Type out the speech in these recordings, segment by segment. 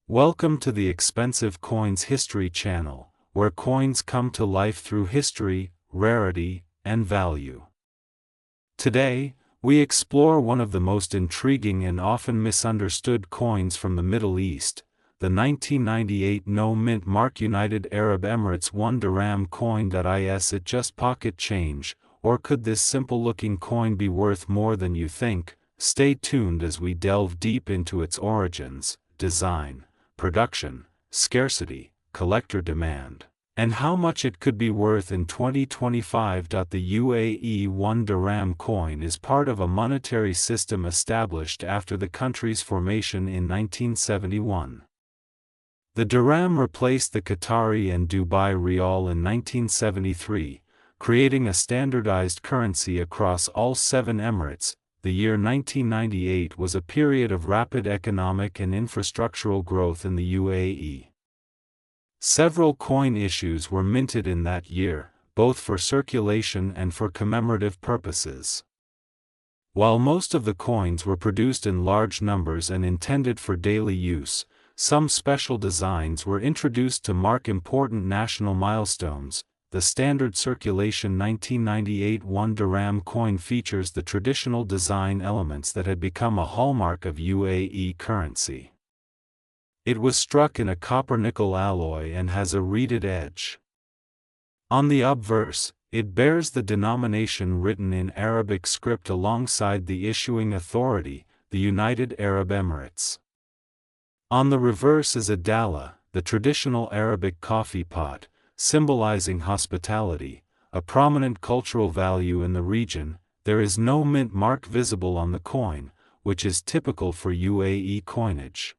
Welcome to the Expensive Coins History channel, where coins come to life through history, rarity, and value. Today, we explore one of the most intriguing and often misunderstood coins from the Middle East, the 1998 no-mint mark United Arab Emirates 1 Dirham coin. Is it just pocket change, or could this simple-looking coin be worth more than you think? Stay tuned as we delve deep into its origins, design, production, scarcity, collector demand, and how much it could be worth in 2025. The UAE 1 Dirham coin is part of a monetary system established after the country's formation in 1971. The dirham replaced the Qatari and Dubai rial in 1973, creating a standardized currency across all 7 emirates. The year 1998 was a period of rapid economic and infrastructural growth in the UAE. Several coin issues were minted in that year, both for circulation and for commemorative purposes. While most of the coins were produced in large numbers and intended for daily use, some special designs were introduced to mark important national milestones. The standard circulation 1998 1 Dirham coin features the traditional design elements that had become a hallmark of UAE currency. It was struck in a copper-nickel alloy and has a reeded edge. On the obverse, it bears the denomination written in Arabic script alongside the issuing authority, the United Arab Emirates. On the reverse is a dala, the traditional Arabic coffee pot, symbolizing hospitality, a prominent cultural value in the region. There is no mint mark visible on the coin, which is typical for UAE coinage.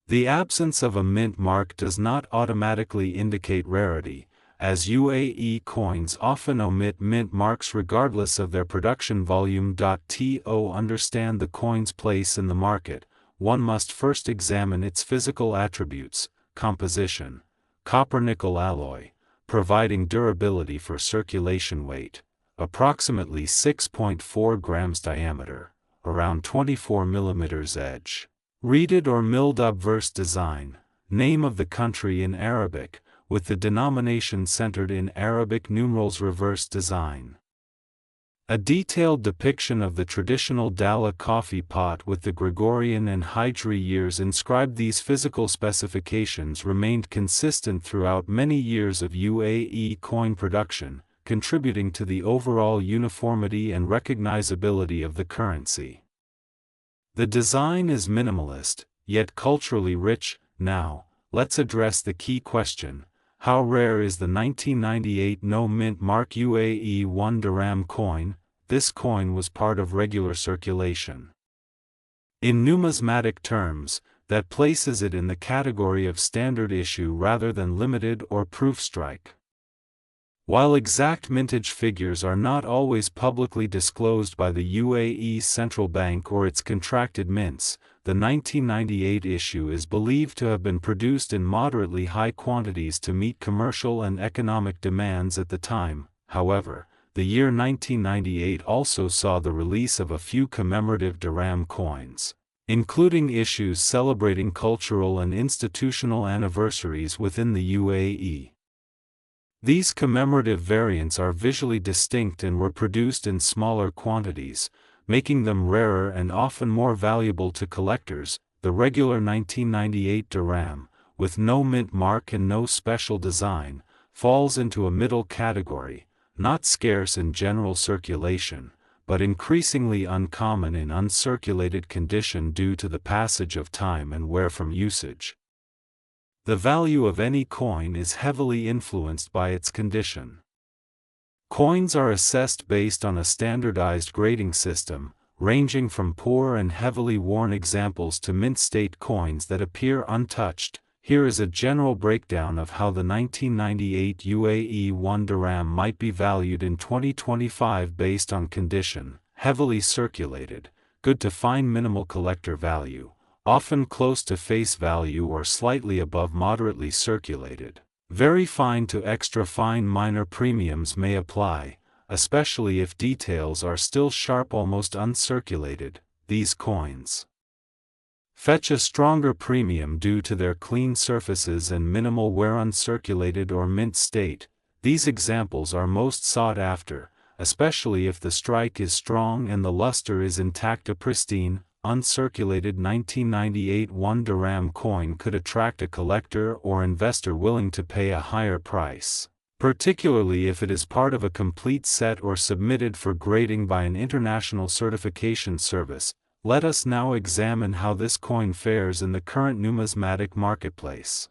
The absence of a mint mark does not automatically indicate rarity, as UAE coins often omit mint marks regardless of their production volume. To understand the coin's place in the market, one must first examine its physical attributes, composition. Copper-nickel alloy, providing durability for circulation. Weight, approximately 6.4 grams. Diameter, around 24 mm. Edge, reeded or milled. Obverse design, name of the country in Arabic, with the denomination centered in Arabic numerals. Reverse design, a detailed depiction of the traditional Dala coffee pot with the Gregorian and Hijri years inscribed. These physical specifications remained consistent throughout many years of UAE coin production, contributing to the overall uniformity and recognizability of the currency. The design is minimalist, yet culturally rich. Now, let's address the key question: how rare is the 1998 no-mint mark UAE 1 Dirham coin? This coin was part of regular circulation. In numismatic terms, that places it in the category of standard issue rather than limited or proof strike. While exact mintage figures are not always publicly disclosed by the UAE Central Bank or its contracted mints, the 1998 issue is believed to have been produced in moderately high quantities to meet commercial and economic demands at the time. However, the year 1998 also saw the release of a few commemorative dirham coins, including issues celebrating cultural and institutional anniversaries within the UAE. These commemorative variants are visually distinct and were produced in smaller quantities, making them rarer and often more valuable to collectors. The regular 1998 dirham, with no mint mark and no special design, falls into a middle category, not scarce in general circulation, but increasingly uncommon in uncirculated condition due to the passage of time and wear from usage. The value of any coin is heavily influenced by its condition. Coins are assessed based on a standardized grading system, ranging from poor and heavily worn examples to mint-state coins that appear untouched. Here is a general breakdown of how the 1998 UAE 1 Dirham might be valued in 2025 based on condition: heavily circulated, good to fine. Minimal collector value, often close to face value or slightly above. Moderately circulated, very fine to extra fine. Minor premiums may apply, especially if details are still sharp. Almost uncirculated, these coins fetch a stronger premium due to their clean surfaces and minimal wear. Uncirculated or mint state, these examples are most sought after, especially if the strike is strong and the luster is intact. A pristine, uncirculated 1998 1 dirham coin could attract a collector or investor willing to pay a higher price, particularly if it is part of a complete set or submitted for grading by an international certification service. Let us now examine how this coin fares in the current numismatic marketplace.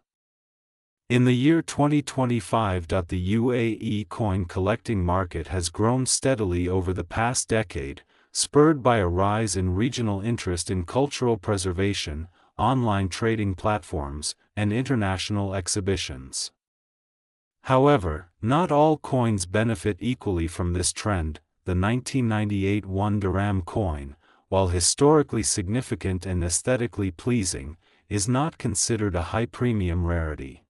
In the year 2025, the UAE coin collecting market has grown steadily over the past decade, spurred by a rise in regional interest in cultural preservation, online trading platforms, and international exhibitions. However, not all coins benefit equally from this trend. The 1998 1 dirham coin, while historically significant and aesthetically pleasing, is not considered a high-premium rarity.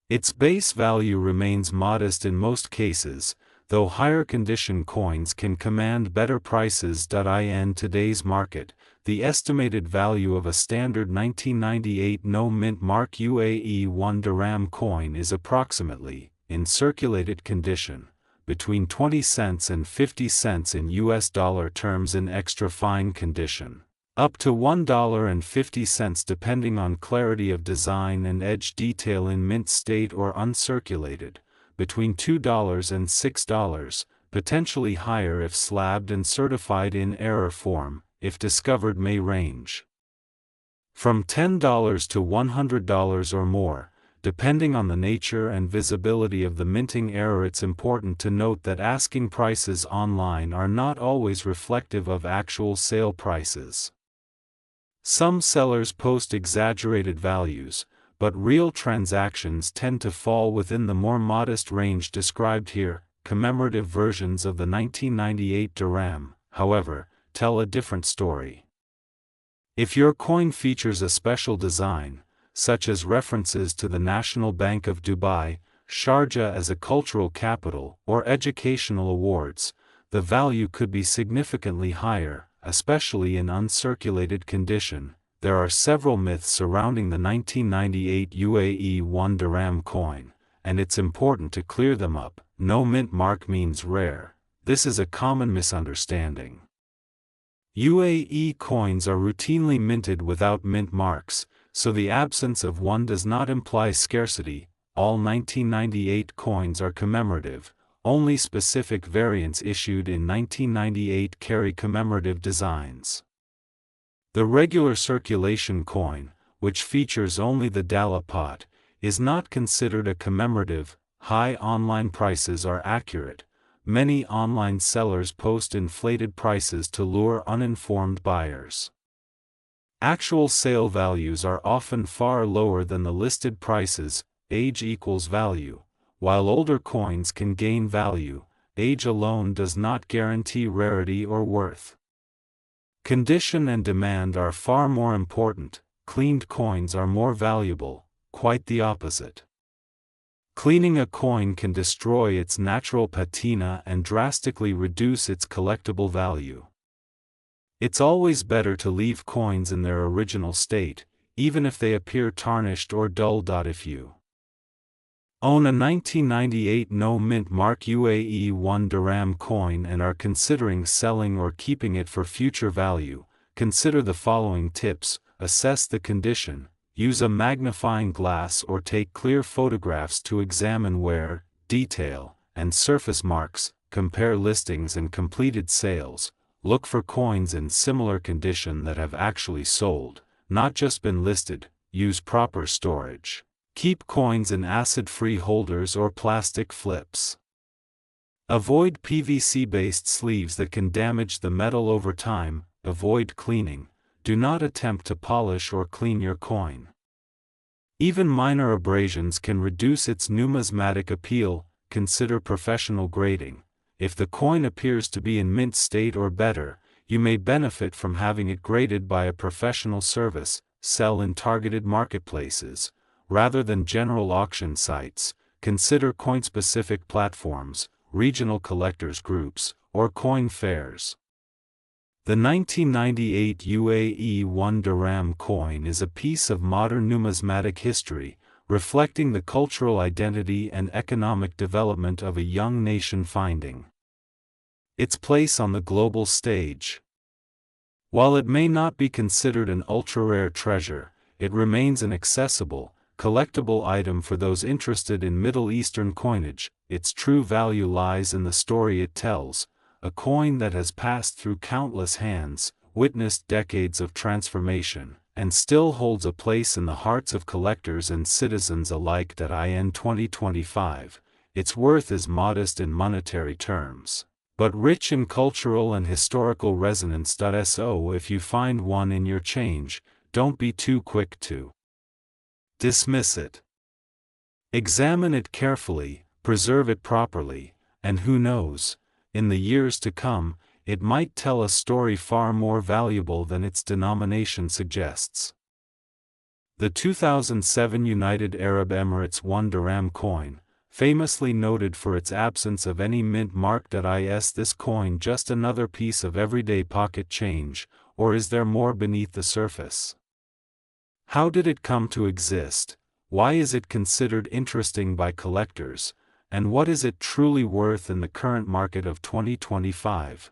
Its base value remains modest in most cases, though higher condition coins can command better prices. In today's market, the estimated value of a standard 1998 no mint mark UAE 1 dirham coin is approximately, in circulated condition, between 20 cents and 50 cents in US dollar terms. In extra fine condition, up to $1.50 depending on clarity of design and edge detail. In mint state or uncirculated, between $2 and $6, potentially higher if slabbed and certified. In error form, if discovered, may range from $10 to $100 or more, depending on the nature and visibility of the minting error. It's important to note that asking prices online are not always reflective of actual sale prices. Some sellers post exaggerated values, but real transactions tend to fall within the more modest range described here. Commemorative versions of the 1998 dirham, however, tell a different story. If your coin features a special design, such as references to the National Bank of Dubai, Sharjah as a cultural capital, or educational awards, the value could be significantly higher, especially in uncirculated condition. There are several myths surrounding the 1998 UAE 1 dirham coin, and it's important to clear them up. No mint mark means rare. This is a common misunderstanding. UAE coins are routinely minted without mint marks, so the absence of one does not imply scarcity. All 1998 coins are commemorative. Only specific variants issued in 1998 carry commemorative designs. The regular circulation coin, which features only the dala pot, is not considered a commemorative. High online prices are accurate. Many online sellers post inflated prices to lure uninformed buyers. Actual sale values are often far lower than the listed prices. Age equals value. While older coins can gain value, age alone does not guarantee rarity or worth. Condition and demand are far more important. Cleaned coins are more valuable, quite the opposite. Cleaning a coin can destroy its natural patina and drastically reduce its collectible value. It's always better to leave coins in their original state, even if they appear tarnished or dull. If you own a 1998 no mint mark UAE 1 dirham coin and are considering selling or keeping it for future value, consider the following tips. Assess the condition. Use a magnifying glass or take clear photographs to examine wear, detail, and surface marks. Compare listings and completed sales. Look for coins in similar condition that have actually sold, not just been listed. Use proper storage. Keep coins in acid-free holders or plastic flips. Avoid PVC-based sleeves that can damage the metal over time. Avoid cleaning. Do not attempt to polish or clean your coin. Even minor abrasions can reduce its numismatic appeal. Consider professional grading. If the coin appears to be in mint state or better, you may benefit from having it graded by a professional service. Sell in targeted marketplaces. Rather than general auction sites, consider coin-specific platforms, regional collectors groups, or coin fairs. The 1998 UAE 1 Dirham coin is a piece of modern numismatic history, reflecting the cultural identity and economic development of a young nation finding its place on the global stage. While it may not be considered an ultra-rare treasure, it remains an accessible, collectible item for those interested in Middle Eastern coinage. Its true value lies in the story it tells, a coin that has passed through countless hands, witnessed decades of transformation, and still holds a place in the hearts of collectors and citizens alike. In 2025, its worth is modest in monetary terms, but rich in cultural and historical resonance. So if you find one in your change, don't be too quick to dismiss it. Examine it carefully, preserve it properly, and who knows, in the years to come, it might tell a story far more valuable than its denomination suggests. The 2007 United Arab Emirates 1 Dirham coin, famously noted for its absence of any mint mark. Is this coin just another piece of everyday pocket change, or is there more beneath the surface? How did it come to exist? Why is it considered interesting by collectors? And what is it truly worth in the current market of 2025?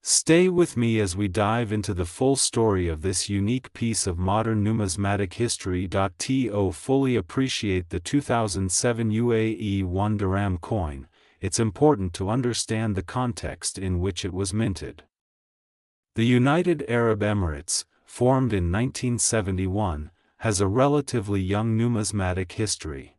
Stay with me as we dive into the full story of this unique piece of modern numismatic history. To fully appreciate the 2007 UAE 1 Dirham coin, it's important to understand the context in which it was minted. The United Arab Emirates, formed in 1971, has a relatively young numismatic history.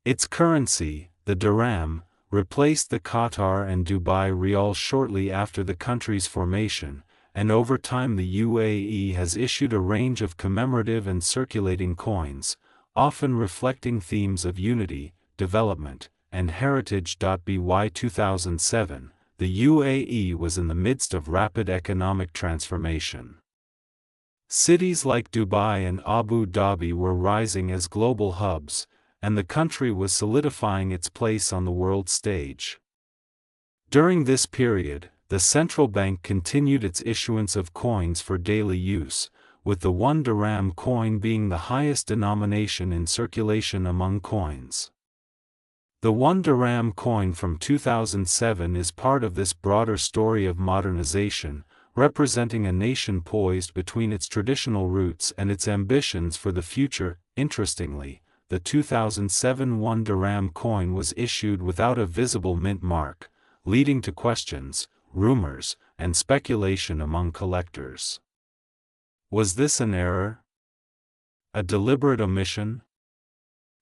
Its currency, the dirham, replaced the Qatar and Dubai rial shortly after the country's formation, and over time the UAE has issued a range of commemorative and circulating coins, often reflecting themes of unity, development, and heritage. By 2007, the UAE was in the midst of rapid economic transformation. Cities like Dubai and Abu Dhabi were rising as global hubs, and the country was solidifying its place on the world stage. During this period, the central bank continued its issuance of coins for daily use, with the 1 dirham coin being the highest denomination in circulation among coins. The 1 dirham coin from 2007 is part of this broader story of modernization, representing a nation poised between its traditional roots and its ambitions for the future. Interestingly, the 2007 1 dirham coin was issued without a visible mint mark, leading to questions, rumors, and speculation among collectors. Was this an error? A deliberate omission?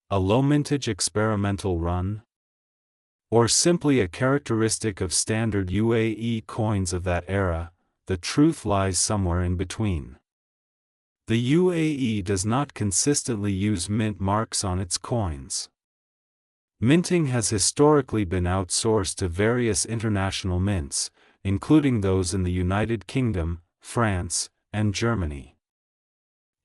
A low-mintage experimental run? Or simply a characteristic of standard UAE coins of that era? The truth lies somewhere in between. The UAE does not consistently use mint marks on its coins. Minting has historically been outsourced to various international mints, including those in the United Kingdom, France, and Germany.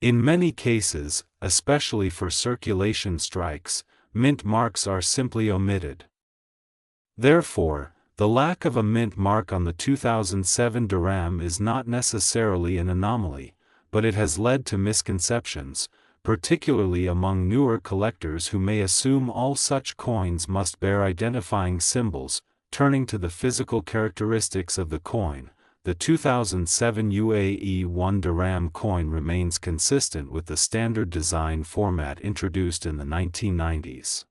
In many cases, especially for circulation strikes, mint marks are simply omitted. Therefore, the lack of a mint mark on the 2007 dirham is not necessarily an anomaly, but it has led to misconceptions, particularly among newer collectors who may assume all such coins must bear identifying symbols. Turning to the physical characteristics of the coin, the 2007 UAE 1 dirham coin remains consistent with the standard design format introduced in the 1990s.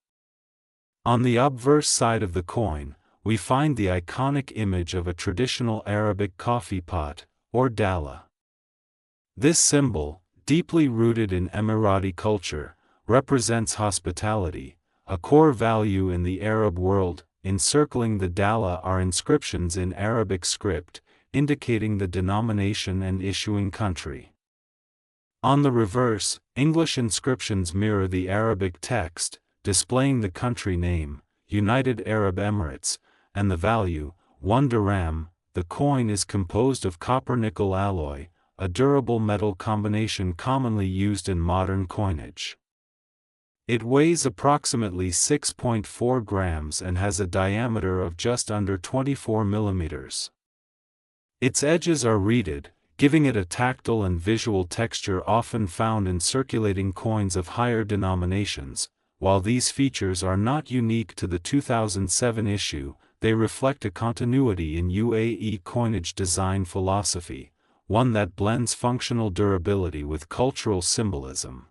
On the obverse side of the coin, we find the iconic image of a traditional Arabic coffee pot, or dala. This symbol, deeply rooted in Emirati culture, represents hospitality, a core value in the Arab world. Encircling the dala are inscriptions in Arabic script, indicating the denomination and issuing country. On the reverse, English inscriptions mirror the Arabic text, displaying the country name, United Arab Emirates, and the value, 1 dirham. The coin is composed of copper-nickel alloy, a durable metal combination commonly used in modern coinage. It weighs approximately 6.4 grams and has a diameter of just under 24 millimeters. Its edges are reeded, giving it a tactile and visual texture often found in circulating coins of higher denominations. While these features are not unique to the 2007 issue, they reflect a continuity in UAE coinage design philosophy, one that blends functional durability with cultural symbolism.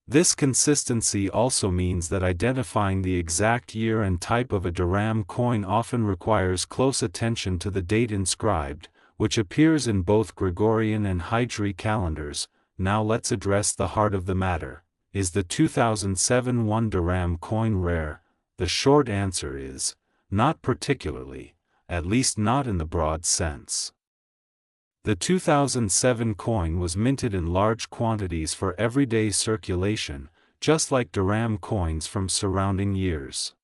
This consistency also means that identifying the exact year and type of a dirham coin often requires close attention to the date inscribed, which appears in both Gregorian and Hijri calendars. Now let's address the heart of the matter. Is the 2007 1 dirham coin rare? The short answer is, not particularly, at least not in the broad sense. The 2007 coin was minted in large quantities for everyday circulation, just like dirham coins from surrounding years.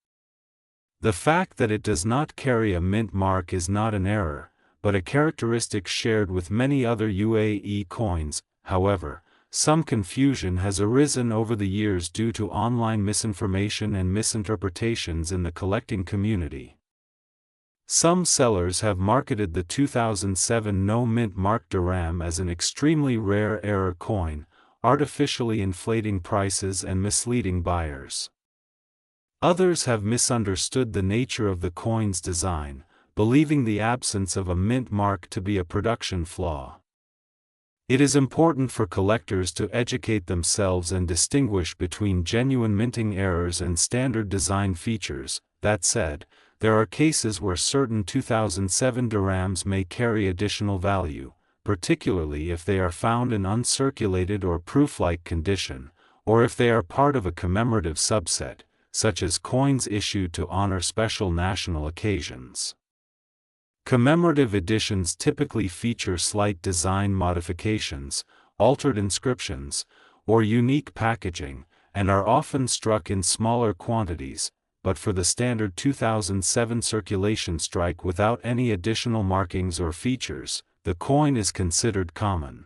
The fact that it does not carry a mint mark is not an error, but a characteristic shared with many other UAE coins. However, some confusion has arisen over the years due to online misinformation and misinterpretations in the collecting community. Some sellers have marketed the 2007 no mint mark dirham as an extremely rare error coin, artificially inflating prices and misleading buyers. Others have misunderstood the nature of the coin's design, believing the absence of a mint mark to be a production flaw. It is important for collectors to educate themselves and distinguish between genuine minting errors and standard design features. That said, there are cases where certain 2007 dirhams may carry additional value, particularly if they are found in uncirculated or proof-like condition, or if they are part of a commemorative subset, such as coins issued to honor special national occasions. Commemorative editions typically feature slight design modifications, altered inscriptions, or unique packaging, and are often struck in smaller quantities. But for the standard 2007 circulation strike without any additional markings or features, the coin is considered common.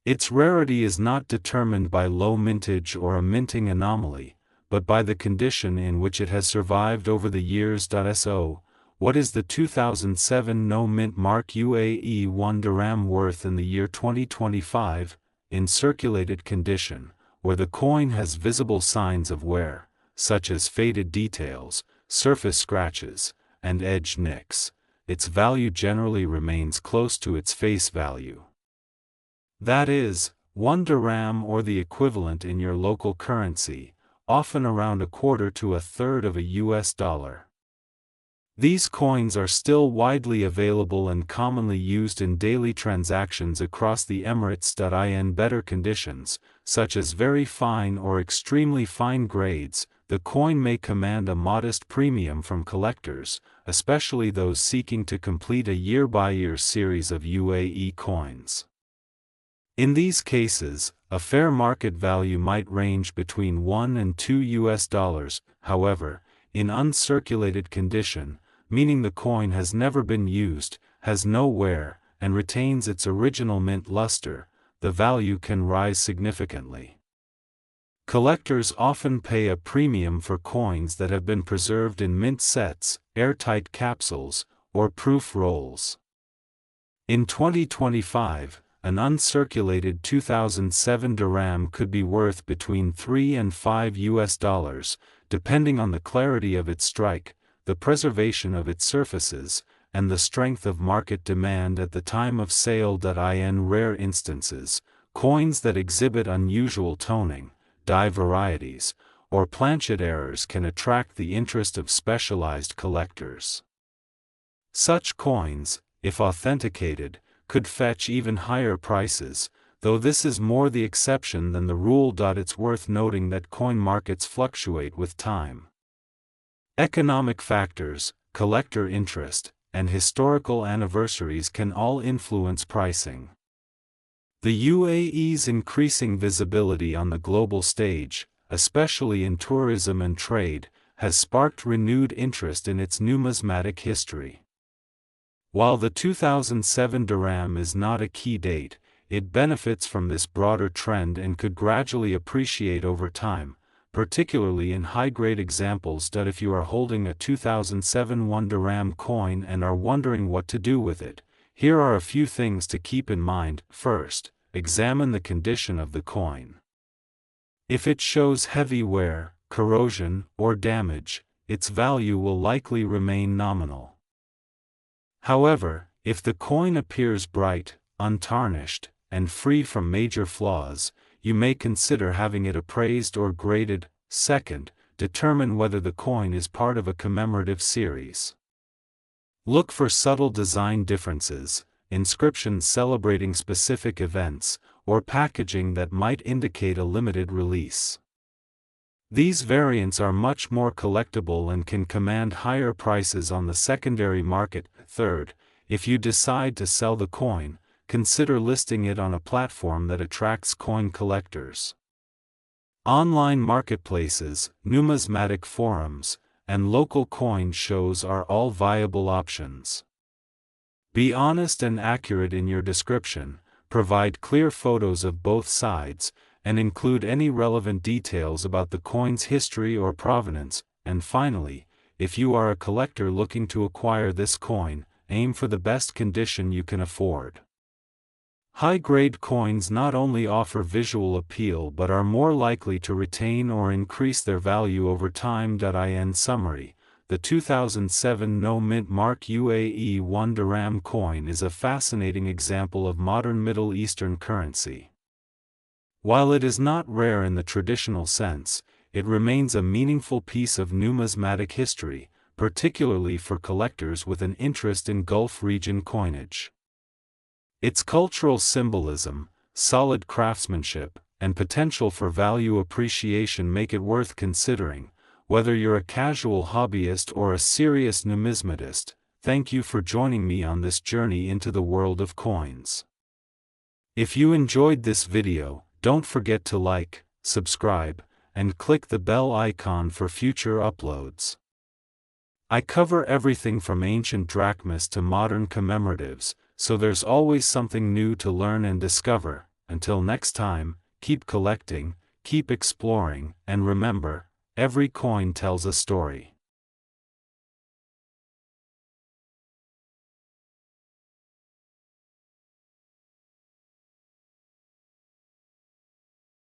Its rarity is not determined by low mintage or a minting anomaly, but by the condition in which it has survived over the years. So, what is the 2007 no mint mark UAE 1 dirham worth in the year 2025, in circulated condition, where the coin has visible signs of wear, such as faded details, surface scratches, and edge nicks? Its value generally remains close to its face value. That is, 1 dirham or the equivalent in your local currency, often around a quarter to a third of a US dollar. These coins are still widely available and commonly used in daily transactions across the Emirates. In better conditions, such as very fine or extremely fine grades, the coin may command a modest premium from collectors, especially those seeking to complete a year-by-year series of UAE coins. In these cases, a fair market value might range between $1 and $2. However, in uncirculated condition, meaning the coin has never been used, has no wear, and retains its original mint luster, the value can rise significantly. Collectors often pay a premium for coins that have been preserved in mint sets, airtight capsules, or proof rolls. In 2025, an uncirculated 2007 dirham could be worth between $3 and $5, depending on the clarity of its strike, the preservation of its surfaces, and the strength of market demand at the time of sale. In rare instances, coins that exhibit unusual toning, die varieties, or planchet errors can attract the interest of specialized collectors. Such coins, if authenticated, could fetch even higher prices, though this is more the exception than the rule. It's worth noting that coin markets fluctuate with time. Economic factors, collector interest, and historical anniversaries can all influence pricing. The UAE's increasing visibility on the global stage, especially in tourism and trade, has sparked renewed interest in its numismatic history. While the 2007 dirham is not a key date, it benefits from this broader trend and could gradually appreciate over time, particularly in high-grade examples. If you are holding a 2007 1 Dirham coin and are wondering what to do with it, here are a few things to keep in mind. First, examine the condition of the coin. If it shows heavy wear, corrosion, or damage, its value will likely remain nominal. However, if the coin appears bright, untarnished, and free from major flaws, you may consider having it appraised or graded. Second, determine whether the coin is part of a commemorative series. Look for subtle design differences, inscriptions celebrating specific events, or packaging that might indicate a limited release. These variants are much more collectible and can command higher prices on the secondary market. Third, if you decide to sell the coin, consider listing it on a platform that attracts coin collectors. Online marketplaces, numismatic forums, and local coin shows are all viable options. Be honest and accurate in your description, provide clear photos of both sides, and include any relevant details about the coin's history or provenance. And finally, if you are a collector looking to acquire this coin, aim for the best condition you can afford. High-grade coins not only offer visual appeal but are more likely to retain or increase their value over time. In summary, the 2007 no-mint mark UAE 1 Dirham coin is a fascinating example of modern Middle Eastern currency. While it is not rare in the traditional sense, it remains a meaningful piece of numismatic history, particularly for collectors with an interest in Gulf region coinage. Its cultural symbolism, solid craftsmanship, and potential for value appreciation make it worth considering, whether you're a casual hobbyist or a serious numismatist. Thank you for joining me on this journey into the world of coins. If you enjoyed this video, don't forget to like, subscribe, and click the bell icon for future uploads. I cover everything from ancient drachmas to modern commemoratives, so there's always something new to learn and discover. Until next time, keep collecting, keep exploring, and remember, every coin tells a story.